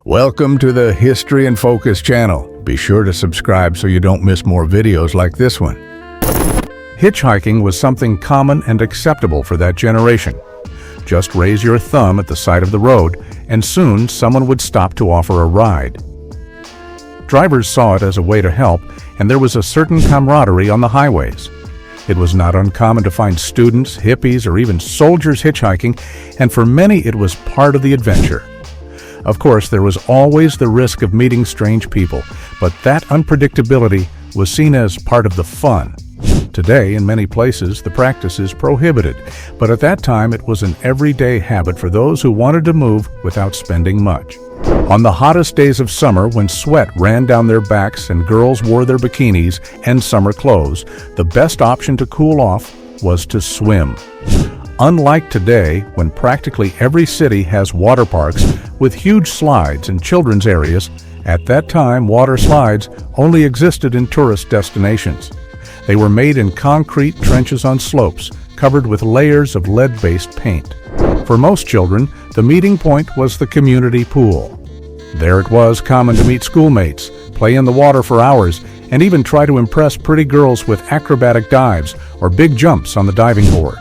Welcome to the History in Focus channel. Be sure to subscribe so you don't miss more videos like this one. Hitchhiking was something common and acceptable for that generation. Just raise your thumb at the side of the road, and soon someone would stop to offer a ride. Drivers saw it as a way to help, and there was a certain camaraderie on the highways. It was not uncommon to find students, hippies, or even soldiers hitchhiking, and for many it was part of the adventure. Of course, there was always the risk of meeting strange people, but that unpredictability was seen as part of the fun. Today, in many places, the practice is prohibited, but at that time it was an everyday habit for those who wanted to move without spending much. On the hottest days of summer, when sweat ran down their backs and girls wore their bikinis and summer clothes, the best option to cool off was to swim. Unlike today, when practically every city has water parks with huge slides and children's areas, at that time water slides only existed in tourist destinations. They were made in concrete trenches on slopes, covered with layers of lead-based paint. For most children, the meeting point was the community pool. There it was common to meet schoolmates, play in the water for hours, and even try to impress pretty girls with acrobatic dives or big jumps on the diving board.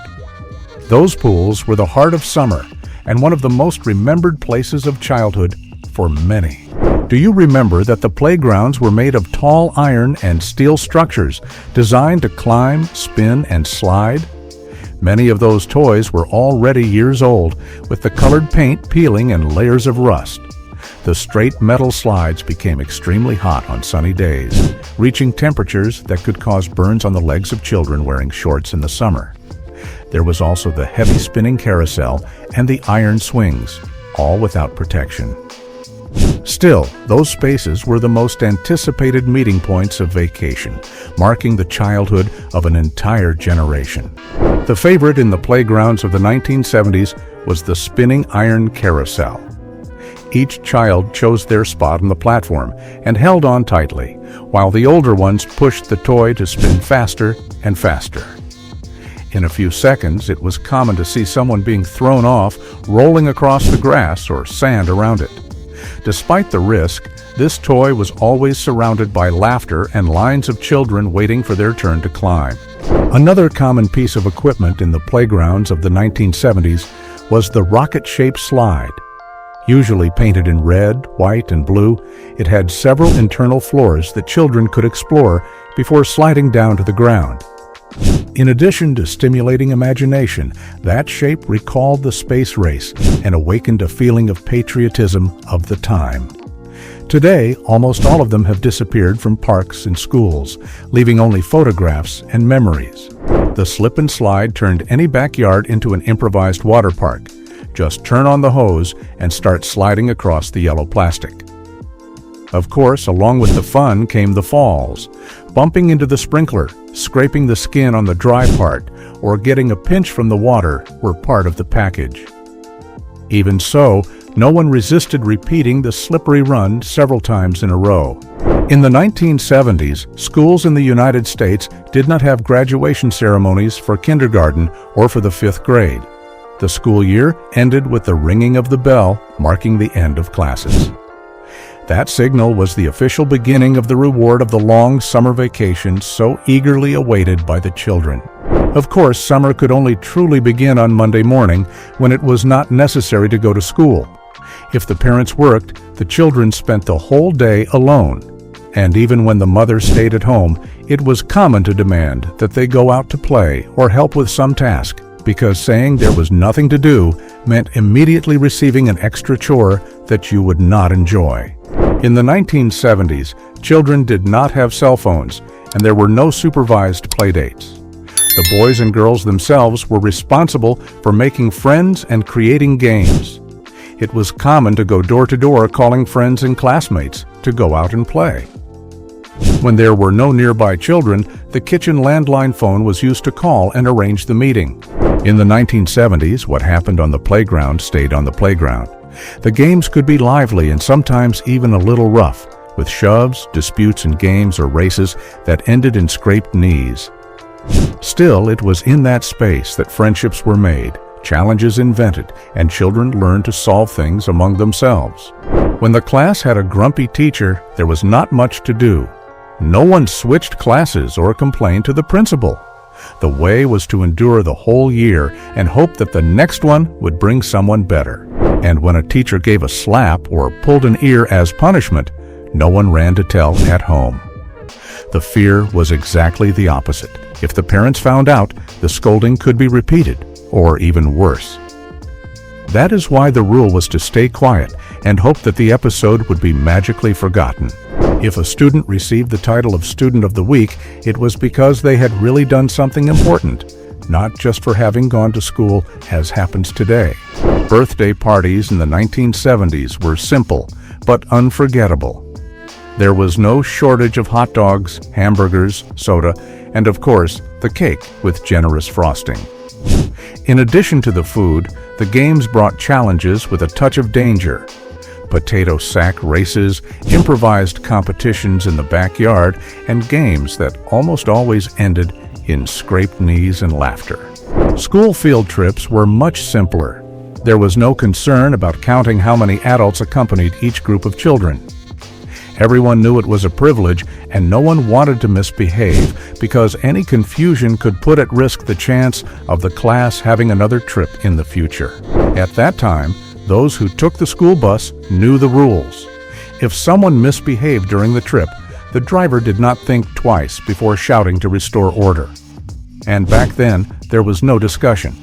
Those pools were the heart of summer and one of the most remembered places of childhood for many. Do you remember that the playgrounds were made of tall iron and steel structures designed to climb, spin, and slide? Many of those toys were already years old, with the colored paint peeling and layers of rust. The straight metal slides became extremely hot on sunny days, reaching temperatures that could cause burns on the legs of children wearing shorts in the summer. There was also the heavy spinning carousel and the iron swings, all without protection. Still, those spaces were the most anticipated meeting points of vacation, marking the childhood of an entire generation. The favorite in the playgrounds of the 1970s was the spinning iron carousel. Each child chose their spot on the platform and held on tightly, while the older ones pushed the toy to spin faster and faster. In a few seconds, it was common to see someone being thrown off, rolling across the grass or sand around it. Despite the risk, this toy was always surrounded by laughter and lines of children waiting for their turn to climb. Another common piece of equipment in the playgrounds of the 1970s was the rocket-shaped slide. Usually painted in red, white, and blue, it had several internal floors that children could explore before sliding down to the ground. In addition to stimulating imagination, that shape recalled the space race and awakened a feeling of patriotism of the time. Today, almost all of them have disappeared from parks and schools, leaving only photographs and memories. The slip and slide turned any backyard into an improvised water park. Just turn on the hose and start sliding across the yellow plastic. Of course, along with the fun came the falls. Bumping into the sprinkler, scraping the skin on the dry part, or getting a pinch from the water were part of the package. Even so, no one resisted repeating the slippery run several times in a row. In the 1970s, schools in the United States did not have graduation ceremonies for kindergarten or for the 5th grade. The school year ended with the ringing of the bell, marking the end of classes. That signal was the official beginning of the reward of the long summer vacation so eagerly awaited by the children. Of course, summer could only truly begin on Monday morning, when it was not necessary to go to school. If the parents worked, the children spent the whole day alone. And even when the mother stayed at home, it was common to demand that they go out to play or help with some task, because saying there was nothing to do meant immediately receiving an extra chore that you would not enjoy. In the 1970s, children did not have cell phones, and there were no supervised playdates. The boys and girls themselves were responsible for making friends and creating games. It was common to go door to door calling friends and classmates to go out and play. When there were no nearby children, the kitchen landline phone was used to call and arrange the meeting. In the 1970s, what happened on the playground stayed on the playground. The games could be lively and sometimes even a little rough, with shoves, disputes, and games or races that ended in scraped knees. Still, it was in that space that friendships were made, challenges invented, and children learned to solve things among themselves. When the class had a grumpy teacher, there was not much to do. No one switched classes or complained to the principal. The way was to endure the whole year and hope that the next one would bring someone better. And when a teacher gave a slap or pulled an ear as punishment, no one ran to tell at home. The fear was exactly the opposite. If the parents found out, the scolding could be repeated, or even worse. That is why the rule was to stay quiet and hope that the episode would be magically forgotten. If a student received the title of Student of the Week, it was because they had really done something important, not just for having gone to school as happens today. Birthday parties in the 1970s were simple but unforgettable. There was no shortage of hot dogs, hamburgers, soda, and of course, the cake with generous frosting. In addition to the food, the games brought challenges with a touch of danger. Potato sack races, improvised competitions in the backyard, and games that almost always ended in scraped knees and laughter. School field trips were much simpler. There was no concern about counting how many adults accompanied each group of children. Everyone knew it was a privilege, and no one wanted to misbehave because any confusion could put at risk the chance of the class having another trip in the future. At that time, those who took the school bus knew the rules. If someone misbehaved during the trip, the driver did not think twice before shouting to restore order. And back then, there was no discussion.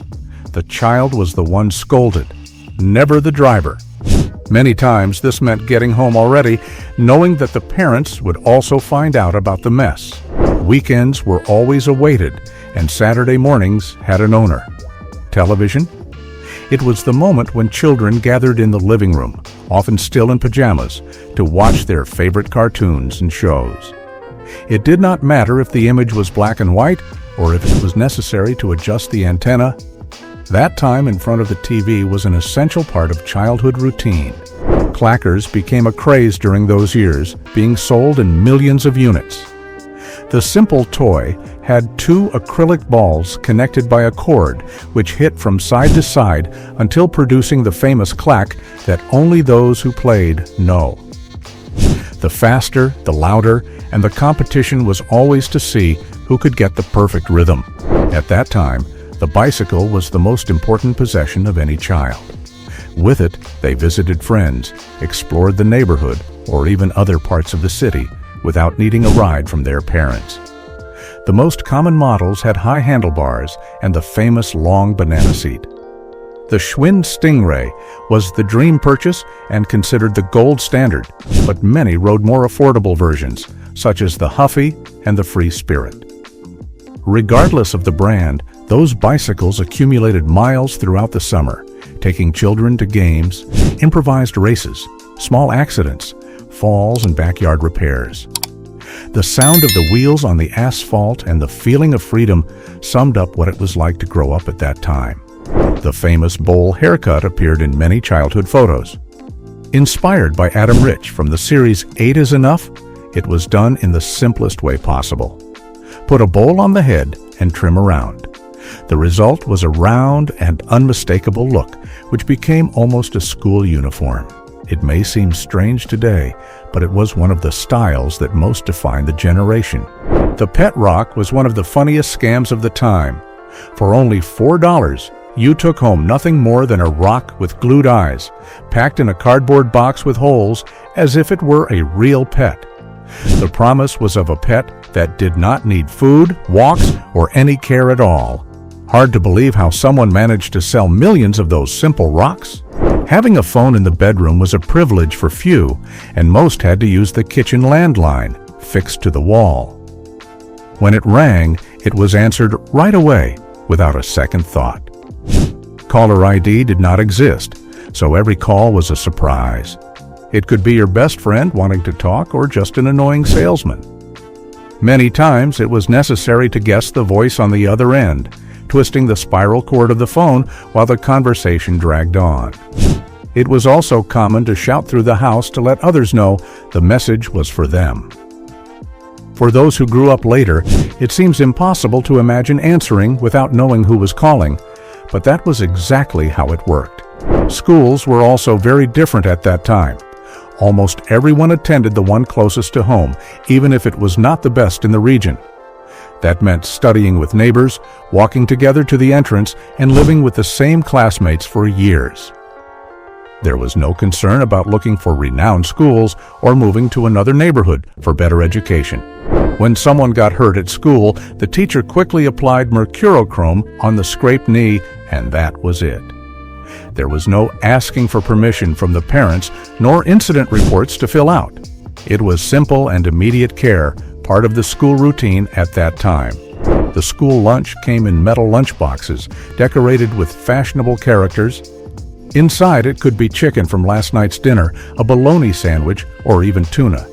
The child was the one scolded, never the driver. Many times this meant getting home already, knowing that the parents would also find out about the mess. Weekends were always awaited, and Saturday mornings had an owner. Television? It was the moment when children gathered in the living room, often still in pajamas, to watch their favorite cartoons and shows. It did not matter if the image was black and white or if it was necessary to adjust the antenna. That time in front of the TV was an essential part of childhood routine. Clackers became a craze during those years, being sold in millions of units. The simple toy had two acrylic balls connected by a cord which hit from side to side until producing the famous clack that only those who played know. The faster, the louder, and the competition was always to see who could get the perfect rhythm. At that time, the bicycle was the most important possession of any child. With it, they visited friends, explored the neighborhood, or even other parts of the city without needing a ride from their parents. The most common models had high handlebars and the famous long banana seat. The Schwinn Stingray was the dream purchase and considered the gold standard, but many rode more affordable versions, such as the Huffy and the Free Spirit. Regardless of the brand, those bicycles accumulated miles throughout the summer, taking children to games, improvised races, small accidents, falls, and backyard repairs. The sound of the wheels on the asphalt and the feeling of freedom summed up what it was like to grow up at that time. The famous bowl haircut appeared in many childhood photos. Inspired by Adam Rich from the series 8 is Enough, it was done in the simplest way possible. Put a bowl on the head and trim around. The result was a round and unmistakable look, which became almost a school uniform. It may seem strange today, but it was one of the styles that most defined the generation. The pet rock was one of the funniest scams of the time. For only $4, you took home nothing more than a rock with glued eyes, packed in a cardboard box with holes as if it were a real pet. The promise was of a pet that did not need food, walks, or any care at all. Hard to believe how someone managed to sell millions of those simple rocks. Having a phone in the bedroom was a privilege for few, and most had to use the kitchen landline, fixed to the wall. When it rang, it was answered right away, without a second thought. Caller ID did not exist, so every call was a surprise. It could be your best friend wanting to talk or just an annoying salesman. Many times it was necessary to guess the voice on the other end, twisting the spiral cord of the phone while the conversation dragged on. It was also common to shout through the house to let others know the message was for them. For those who grew up later, it seems impossible to imagine answering without knowing who was calling, but that was exactly how it worked. Schools were also very different at that time. Almost everyone attended the one closest to home, even if it was not the best in the region. That meant studying with neighbors, walking together to the entrance, and living with the same classmates for years. There was no concern about looking for renowned schools or moving to another neighborhood for better education. When someone got hurt at school, the teacher quickly applied mercurochrome on the scraped knee, and that was it. There was no asking for permission from the parents, nor incident reports to fill out. It was simple and immediate care, part of the school routine at that time. The school lunch came in metal lunchboxes, decorated with fashionable characters. Inside, it could be chicken from last night's dinner, a bologna sandwich, or even tuna.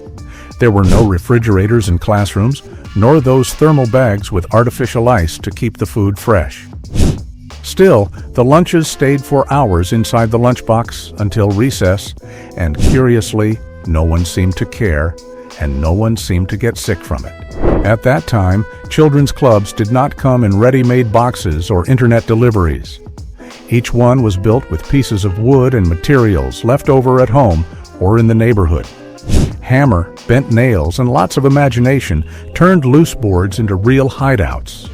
There were no refrigerators in classrooms, nor those thermal bags with artificial ice to keep the food fresh. Still, the lunches stayed for hours inside the lunchbox until recess, and curiously, no one seemed to care, and no one seemed to get sick from it. At that time, children's clubs did not come in ready-made boxes or internet deliveries. Each one was built with pieces of wood and materials left over at home or in the neighborhood. Hammer, bent nails, and lots of imagination turned loose boards into real hideouts.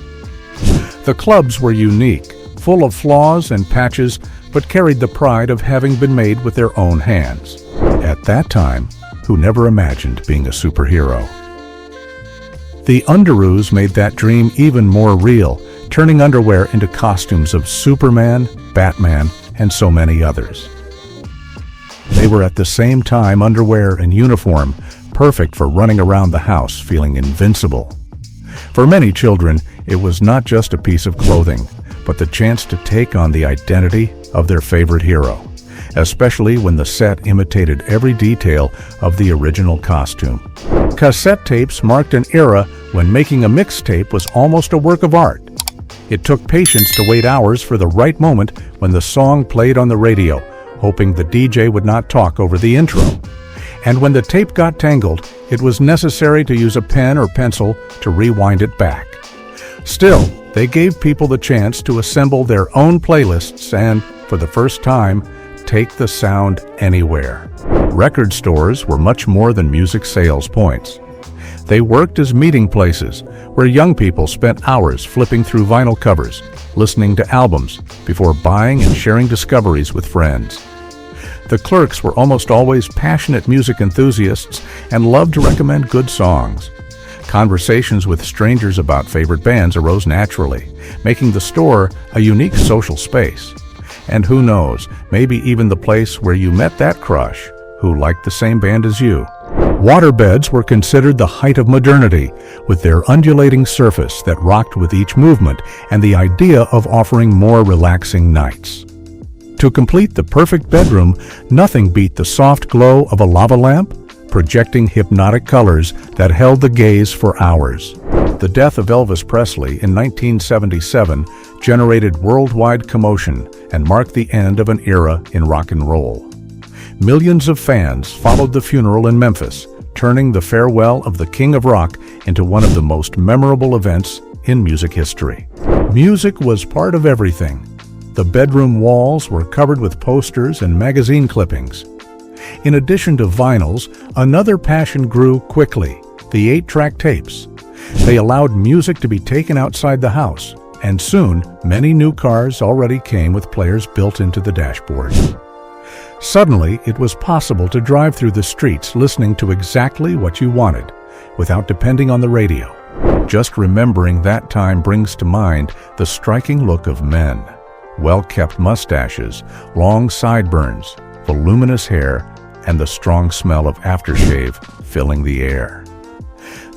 The clubs were unique, full of flaws and patches, but carried the pride of having been made with their own hands. At that time, who never imagined being a superhero? The Underoos made that dream even more real, turning underwear into costumes of Superman, Batman, and so many others. They were at the same time underwear and uniform, perfect for running around the house feeling invincible. For many children, it was not just a piece of clothing, but the chance to take on the identity of their favorite hero, especially when the set imitated every detail of the original costume. Cassette tapes marked an era when making a mixtape was almost a work of art. It took patience to wait hours for the right moment when the song played on the radio, hoping the DJ would not talk over the intro. And when the tape got tangled, it was necessary to use a pen or pencil to rewind it back. Still, they gave people the chance to assemble their own playlists and, for the first time, take the sound anywhere. Record stores were much more than music sales points. They worked as meeting places where young people spent hours flipping through vinyl covers, listening to albums, before buying and sharing discoveries with friends. The clerks were almost always passionate music enthusiasts and loved to recommend good songs. Conversations with strangers about favorite bands arose naturally, making the store a unique social space. And who knows, maybe even the place where you met that crush who liked the same band as you. Waterbeds were considered the height of modernity, with their undulating surface that rocked with each movement and the idea of offering more relaxing nights. To complete the perfect bedroom, nothing beat the soft glow of a lava lamp, projecting hypnotic colors that held the gaze for hours. The death of Elvis Presley in 1977 generated worldwide commotion and marked the end of an era in rock and roll. Millions of fans followed the funeral in Memphis, turning the farewell of the King of Rock into one of the most memorable events in music history. Music was part of everything. The bedroom walls were covered with posters and magazine clippings. In addition to vinyls, another passion grew quickly: the 8-track tapes. They allowed music to be taken outside the house, and soon many new cars already came with players built into the dashboard. Suddenly, it was possible to drive through the streets listening to exactly what you wanted, without depending on the radio. Just remembering that time brings to mind the striking look of men. Well-kept mustaches, long sideburns, voluminous hair, and the strong smell of aftershave filling the air.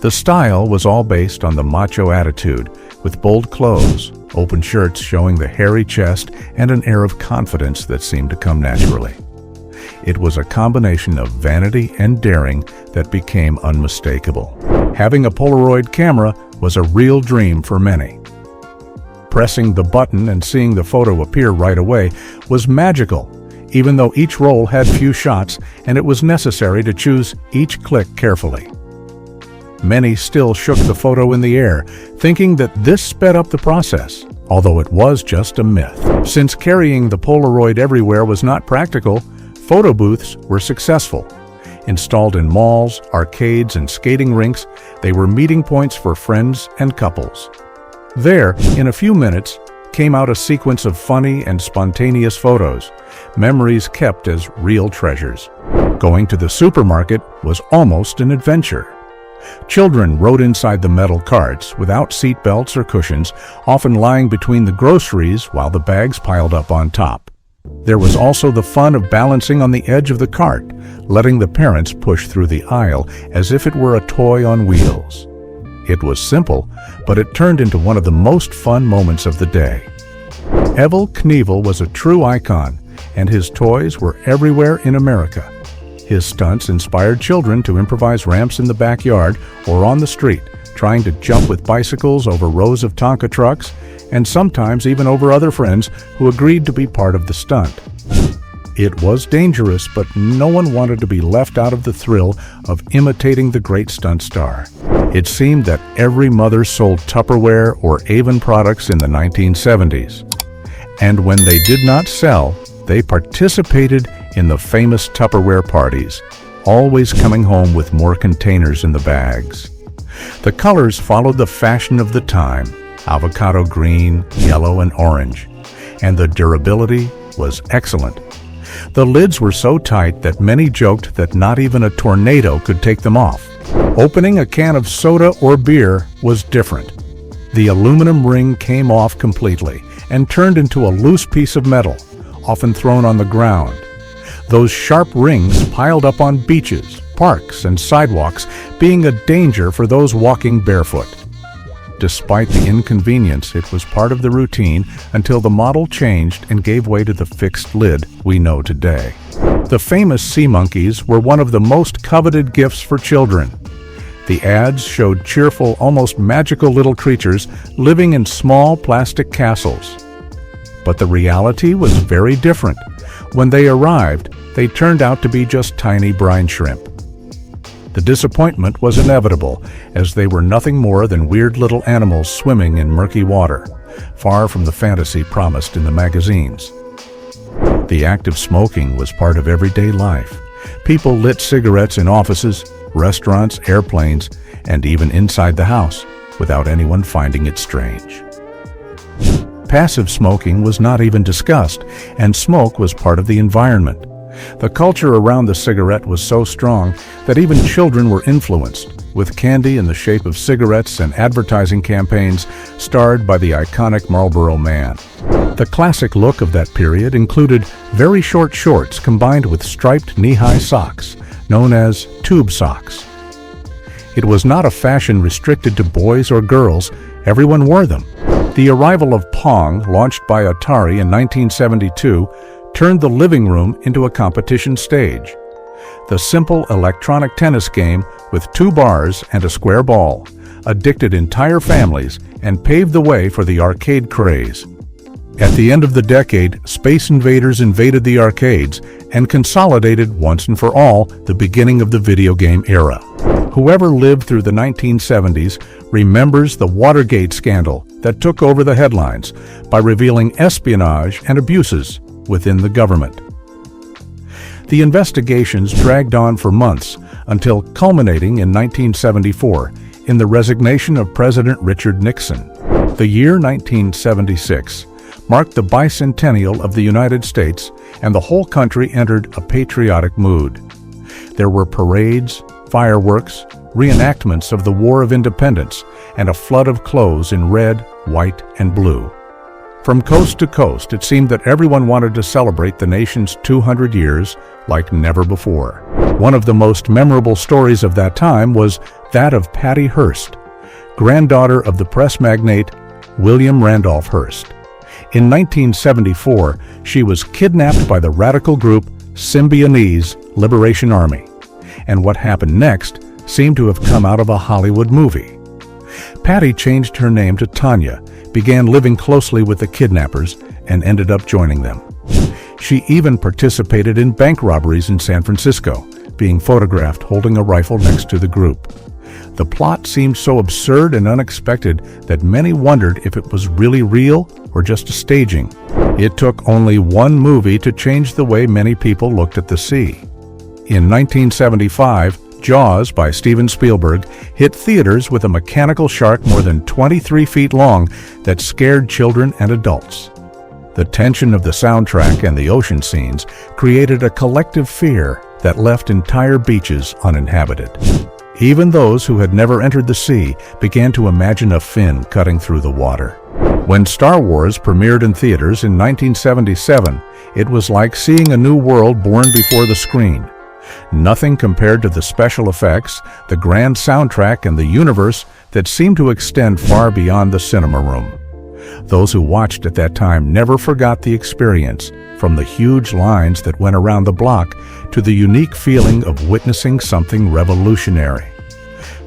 The style was all based on the macho attitude, with bold clothes, open shirts showing the hairy chest, and an air of confidence that seemed to come naturally. It was a combination of vanity and daring that became unmistakable. Having a Polaroid camera was a real dream for many. Pressing the button and seeing the photo appear right away was magical, even though each roll had few shots and it was necessary to choose each click carefully. Many still shook the photo in the air, thinking that this sped up the process, although it was just a myth. Since carrying the Polaroid everywhere was not practical, photo booths were successful. Installed in malls, arcades, and skating rinks, they were meeting points for friends and couples. There, in a few minutes, came out a sequence of funny and spontaneous photos, memories kept as real treasures. Going to the supermarket was almost an adventure. Children rode inside the metal carts without seat belts or cushions, often lying between the groceries while the bags piled up on top. There was also the fun of balancing on the edge of the cart, letting the parents push through the aisle as if it were a toy on wheels. It was simple, but it turned into one of the most fun moments of the day. Evel Knievel was a true icon, and his toys were everywhere in America. His stunts inspired children to improvise ramps in the backyard or on the street, trying to jump with bicycles over rows of Tonka trucks, and sometimes even over other friends who agreed to be part of the stunt. It was dangerous, but no one wanted to be left out of the thrill of imitating the great stunt star. It seemed that every mother sold Tupperware or Avon products in the 1970s. And when they did not sell, they participated in the famous Tupperware parties, always coming home with more containers in the bags. The colors followed the fashion of the time, avocado green, yellow, and orange, and the durability was excellent. The lids were so tight that many joked that not even a tornado could take them off. Opening a can of soda or beer was different. The aluminum ring came off completely and turned into a loose piece of metal, often thrown on the ground. Those sharp rings piled up on beaches, parks, and sidewalks, being a danger for those walking barefoot. Despite the inconvenience, it was part of the routine until the model changed and gave way to the fixed lid we know today. The famous sea monkeys were one of the most coveted gifts for children. The ads showed cheerful, almost magical little creatures living in small plastic castles. But the reality was very different. When they arrived, they turned out to be just tiny brine shrimp. The disappointment was inevitable, as they were nothing more than weird little animals swimming in murky water, far from the fantasy promised in the magazines. The act of smoking was part of everyday life. People lit cigarettes in offices, restaurants, airplanes, and even inside the house, without anyone finding it strange. Passive smoking was not even discussed, and smoke was part of the environment. The culture around the cigarette was so strong that even children were influenced, with candy in the shape of cigarettes and advertising campaigns starred by the iconic Marlboro Man. The classic look of that period included very short shorts combined with striped knee-high socks, known as tube socks. It was not a fashion restricted to boys or girls, everyone wore them. The arrival of Pong, launched by Atari in 1972, turned the living room into a competition stage. The simple electronic tennis game with 2 bars and a square ball addicted entire families and paved the way for the arcade craze. At the end of the decade, Space Invaders invaded the arcades and consolidated once and for all the beginning of the video game era. Whoever lived through the 1970s remembers the Watergate scandal that took over the headlines by revealing espionage and abuses within the government. The investigations dragged on for months until culminating in 1974 in the resignation of President Richard Nixon. The year 1976 marked the bicentennial of the United States, and the whole country entered a patriotic mood. There were parades, fireworks, reenactments of the War of Independence, and a flood of clothes in red, white, and blue. From coast to coast, it seemed that everyone wanted to celebrate the nation's 200 years like never before. One of the most memorable stories of that time was that of Patty Hearst, granddaughter of the press magnate William Randolph Hearst. In 1974, she was kidnapped by the radical group Symbionese Liberation Army, and what happened next seemed to have come out of a Hollywood movie. Patty changed her name to Tanya, began living closely with the kidnappers, and ended up joining them. She even participated in bank robberies in San Francisco, being photographed holding a rifle next to the group. The plot seemed so absurd and unexpected that many wondered if it was really real or just a staging. It took only one movie to change the way many people looked at the sea. In 1975, Jaws by Steven Spielberg hit theaters with a mechanical shark more than 23 feet long that scared children and adults. The tension of the soundtrack and the ocean scenes created a collective fear that left entire beaches uninhabited. Even those who had never entered the sea began to imagine a fin cutting through the water. When Star Wars premiered in theaters in 1977, it was like seeing a new world born before the screen. Nothing compared to the special effects, the grand soundtrack, and the universe that seemed to extend far beyond the cinema room. Those who watched at that time never forgot the experience, from the huge lines that went around the block to the unique feeling of witnessing something revolutionary.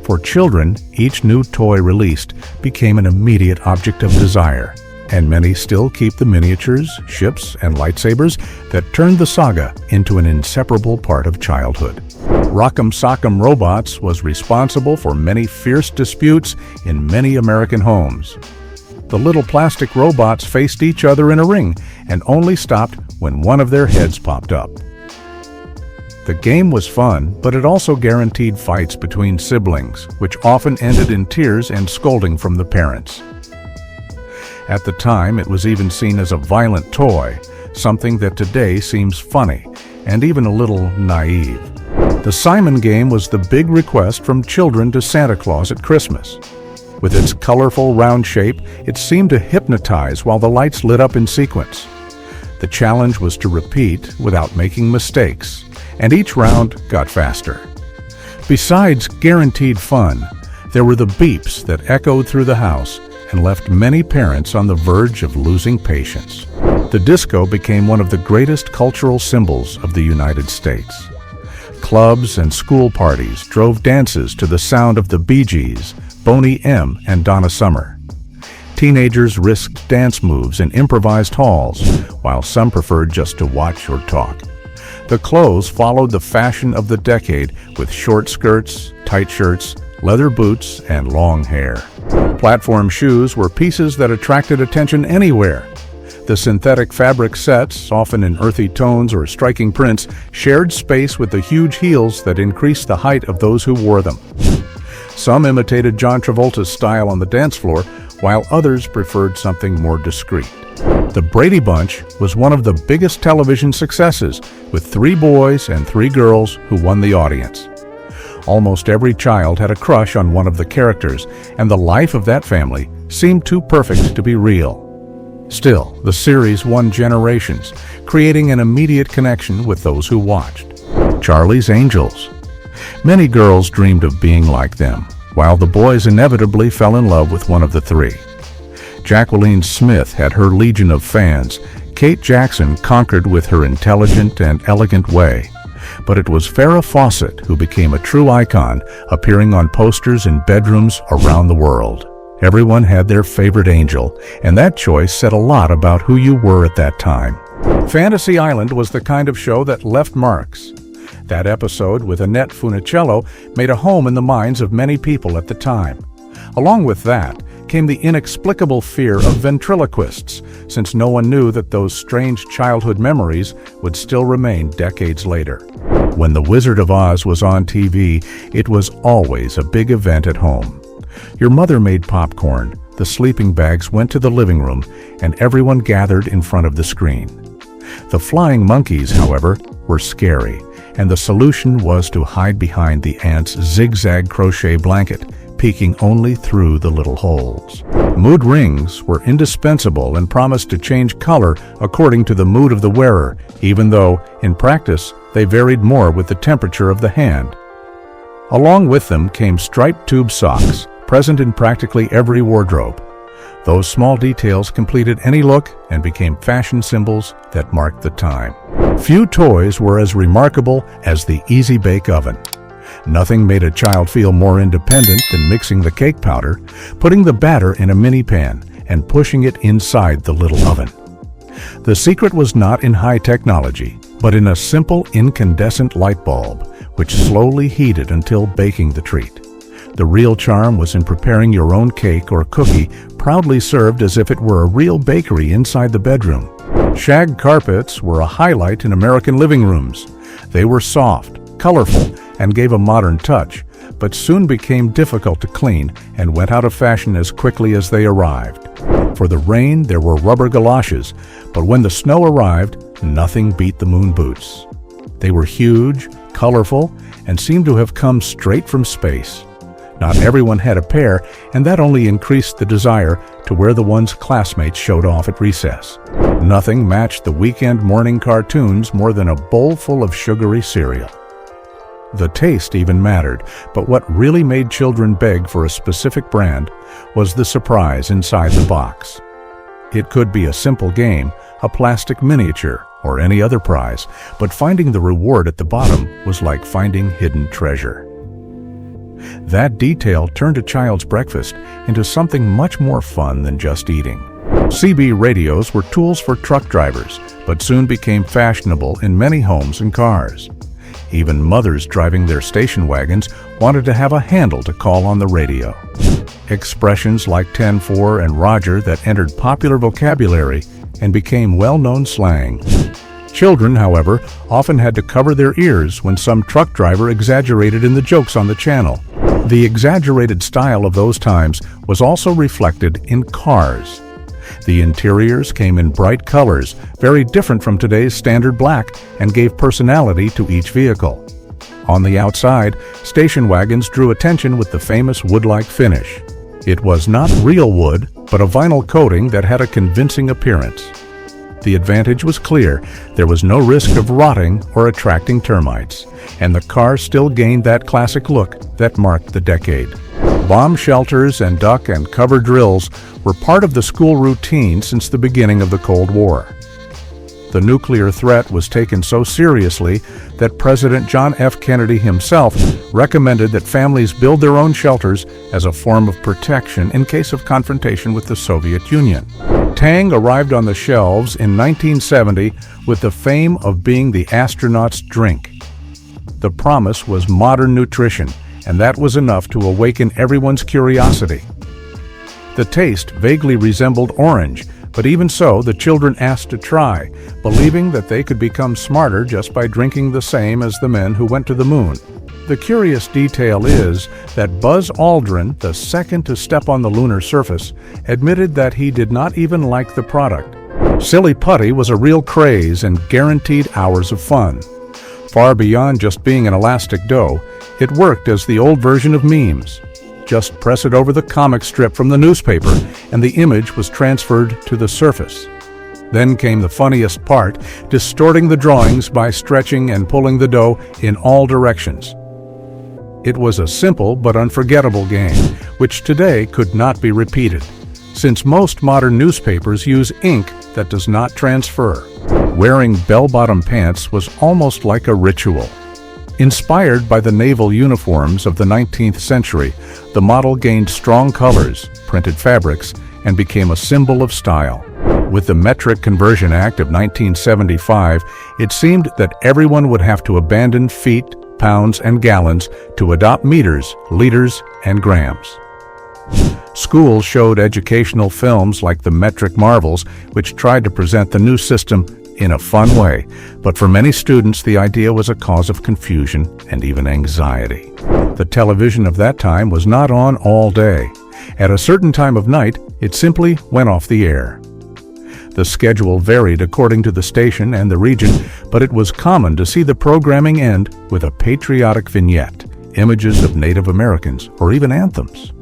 For children, each new toy released became an immediate object of desire, and many still keep the miniatures, ships, and lightsabers that turned the saga into an inseparable part of childhood. Rock'em Sock'em Robots was responsible for many fierce disputes in many American homes. The little plastic robots faced each other in a ring and only stopped when one of their heads popped up. The game was fun, but it also guaranteed fights between siblings, which often ended in tears and scolding from the parents. At the time, it was even seen as a violent toy, something that today seems funny and even a little naive. The Simon game was the big request from children to Santa Claus at Christmas. With its colorful round shape, it seemed to hypnotize while the lights lit up in sequence. The challenge was to repeat without making mistakes, and each round got faster. Besides guaranteed fun, there were the beeps that echoed through the house and left many parents on the verge of losing patience. The disco became one of the greatest cultural symbols of the United States. Clubs and school parties drove dances to the sound of the Bee Gees, Boney M., and Donna Summer. Teenagers risked dance moves in improvised halls, while some preferred just to watch or talk. The clothes followed the fashion of the decade with short skirts, tight shirts, leather boots, and long hair. Platform shoes were pieces that attracted attention anywhere. The synthetic fabric sets, often in earthy tones or striking prints, shared space with the huge heels that increased the height of those who wore them. Some imitated John Travolta's style on the dance floor, while others preferred something more discreet. The Brady Bunch was one of the biggest television successes, with 3 boys and 3 girls who won the audience. Almost every child had a crush on one of the characters, and the life of that family seemed too perfect to be real. Still, the series won generations, creating an immediate connection with those who watched. Charlie's Angels. Many girls dreamed of being like them, while the boys inevitably fell in love with one of the 3. Jacqueline Smith had her legion of fans. Kate Jackson conquered with her intelligent and elegant way. But it was Farrah Fawcett who became a true icon, appearing on posters in bedrooms around the world. Everyone had their favorite angel, and that choice said a lot about who you were at that time. Fantasy Island was the kind of show that left marks. That episode with Annette Funicello made a home in the minds of many people at the time. Along with that came the inexplicable fear of ventriloquists, since no one knew that those strange childhood memories would still remain decades later. When The Wizard of Oz was on TV, it was always a big event at home. Your mother made popcorn, the sleeping bags went to the living room, and everyone gathered in front of the screen. The flying monkeys, however, were scary, and the solution was to hide behind the aunt's zigzag crochet blanket, peeking only through the little holes. Mood rings were indispensable and promised to change color according to the mood of the wearer, even though, in practice, they varied more with the temperature of the hand. Along with them came striped tube socks, present in practically every wardrobe. Those small details completed any look and became fashion symbols that marked the time. Few toys were as remarkable as the Easy Bake Oven. Nothing made a child feel more independent than mixing the cake powder, putting the batter in a mini pan, and pushing it inside the little oven. The secret was not in high technology, but in a simple incandescent light bulb, which slowly heated until baking the treat. The real charm was in preparing your own cake or cookie, proudly served as if it were a real bakery inside the bedroom. Shag carpets were a highlight in American living rooms. They were soft, colorful and gave a modern touch, but soon became difficult to clean and went out of fashion as quickly as they arrived. For the rain, there were rubber galoshes, but when the snow arrived, nothing beat the moon boots. They were huge, colorful, and seemed to have come straight from space. Not everyone had a pair, and that only increased the desire to wear the ones classmates showed off at recess. Nothing matched the weekend morning cartoons more than a bowl full of sugary cereal. The taste even mattered, but what really made children beg for a specific brand was the surprise inside the box. It could be a simple game, a plastic miniature, or any other prize, but finding the reward at the bottom was like finding hidden treasure. That detail turned a child's breakfast into something much more fun than just eating. CB radios were tools for truck drivers, but soon became fashionable in many homes and cars. Even mothers driving their station wagons wanted to have a handle to call on the radio. Expressions like 10-4 and Roger that entered popular vocabulary and became well-known slang. Children, however, often had to cover their ears when some truck driver exaggerated in the jokes on the channel. The exaggerated style of those times was also reflected in cars. The interiors came in bright colors, very different from today's standard black, and gave personality to each vehicle. On the outside, station wagons drew attention with the famous wood-like finish. It was not real wood, but a vinyl coating that had a convincing appearance. The advantage was clear. There was no risk of rotting or attracting termites, and the car still gained that classic look that marked the decade. Bomb shelters and duck and cover drills were part of the school routine since the beginning of the Cold War. The nuclear threat was taken so seriously that President John F. Kennedy himself recommended that families build their own shelters as a form of protection in case of confrontation with the Soviet Union. Tang arrived on the shelves in 1970 with the fame of being the astronaut's drink. The promise was modern nutrition, and that was enough to awaken everyone's curiosity. The taste vaguely resembled orange, but even so, the children asked to try, believing that they could become smarter just by drinking the same as the men who went to the moon. The curious detail is that Buzz Aldrin, the second to step on the lunar surface, admitted that he did not even like the product. Silly putty was a real craze and guaranteed hours of fun. Far beyond just being an elastic dough, it worked as the old version of memes. Just press it over the comic strip from the newspaper, and the image was transferred to the surface. Then came the funniest part, distorting the drawings by stretching and pulling the dough in all directions. It was a simple but unforgettable game, which today could not be repeated, since most modern newspapers use ink that does not transfer. Wearing bell-bottom pants was almost like a ritual. Inspired by the naval uniforms of the 19th century, the model gained strong colors, printed fabrics, and became a symbol of style. With the Metric Conversion Act of 1975, it seemed that everyone would have to abandon feet, pounds, and gallons to adopt meters, liters, and grams. Schools showed educational films like the Metric Marvels, which tried to present the new system in a fun way, but for many students the idea was a cause of confusion and even anxiety. The television of that time was not on all day. At a certain time of night, it simply went off the air. The schedule varied according to the station and the region, but it was common to see the programming end with a patriotic vignette, images of Native Americans, or even anthems.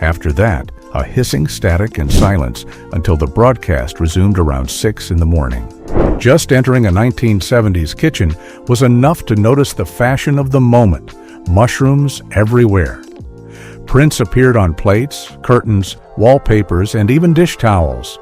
After that, a hissing static and silence until the broadcast resumed around 6 in the morning. Just entering a 1970s kitchen was enough to notice the fashion of the moment, mushrooms everywhere. Prints appeared on plates, curtains, wallpapers, and even dish towels.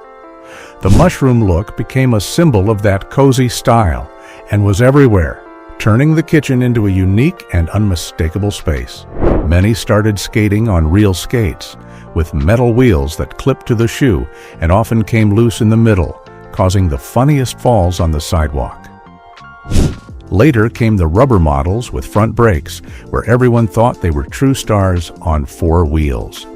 The mushroom look became a symbol of that cozy style and was everywhere, turning the kitchen into a unique and unmistakable space. Many started skating on real skates, with metal wheels that clipped to the shoe and often came loose in the middle, causing the funniest falls on the sidewalk. Later came the rubber models with front brakes, where everyone thought they were true stars on 4 wheels.